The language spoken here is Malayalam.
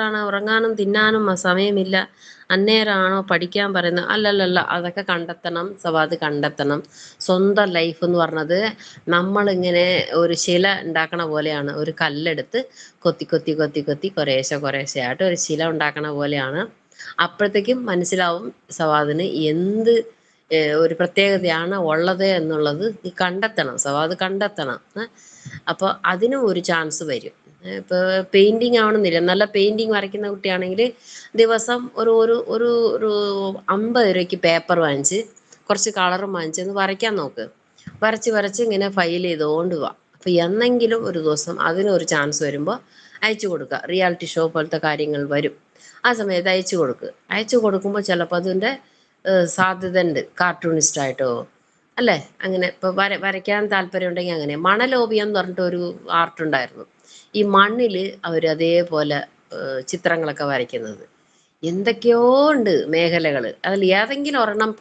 ാണ് ഉറങ്ങാനും തിന്നാനും സമയമില്ല, അന്നേരമാണോ പഠിക്കാൻ പറയുന്നത്? അല്ലല്ലല്ല, അതൊക്കെ കണ്ടെത്തണം സവാദ്, കണ്ടെത്തണം. സ്വന്തം ലൈഫ് എന്ന് പറഞ്ഞത് നമ്മളിങ്ങനെ ഒരു ശില ഉണ്ടാക്കണ പോലെയാണ്. ഒരു കല്ലെടുത്ത് കൊത്തി കൊത്തി കൊത്തി കൊത്തി കുറേശ്ശെ കുറേശ്ശെ ആയിട്ട് ഒരു ശില ഉണ്ടാക്കണ പോലെയാണ്. അപ്പോഴത്തേക്കും മനസ്സിലാവും സവാദിന് എന്ത് ഒരു പ്രത്യേകതയാണ് ഉള്ളത് എന്നുള്ളത്. നീ കണ്ടെത്തണം സവാദ്, കണ്ടെത്തണം. അപ്പോൾ അതിനും ഒരു ചാൻസ് വരും. ഇപ്പോൾ പെയിന്റിങ് ആവണമെന്നില്ല, നല്ല പെയിന്റിങ് വരയ്ക്കുന്ന കുട്ടിയാണെങ്കിൽ ദിവസം ഒരു ഒരു ഒരു ഒരു 50 രൂപയ്ക്ക് പേപ്പർ വാങ്ങിച്ച് കുറച്ച് കളറും വാങ്ങിച്ചൊന്ന് വരയ്ക്കാൻ നോക്ക്. വരച്ച് വരച്ച് ഇങ്ങനെ ഫയൽ ചെയ്തുകൊണ്ട് പോവാം. അപ്പോൾ എന്നെങ്കിലും ഒരു ദിവസം അതിനൊരു ചാൻസ് വരുമ്പോൾ അയച്ചു കൊടുക്കുക. റിയാലിറ്റി ഷോ പോലത്തെ കാര്യങ്ങൾ വരും, ആ സമയത്ത് അയച്ചു കൊടുക്കുക. അയച്ചു കൊടുക്കുമ്പോൾ ചിലപ്പോൾ അതിൻ്റെ സാധ്യത ഉണ്ട്, കാർട്ടൂണിസ്റ്റായിട്ടോ അല്ലേ. അങ്ങനെ ഇപ്പോൾ വരയ്ക്കാൻ താല്പര്യം ഉണ്ടെങ്കിൽ അങ്ങനെ. മണലോബിയം എന്ന് പറഞ്ഞിട്ട് ഒരു ആർട്ട് ഉണ്ടായിരുന്നു. ഈ മണ്ണിൽ അവർ അതേപോലെ ചിത്രങ്ങളൊക്കെ വരയ്ക്കുന്നത്. എന്തൊക്കെയോ ഉണ്ട് മേഖലകൾ. അതിൽ ഏതെങ്കിലും ഒരെണ്ണം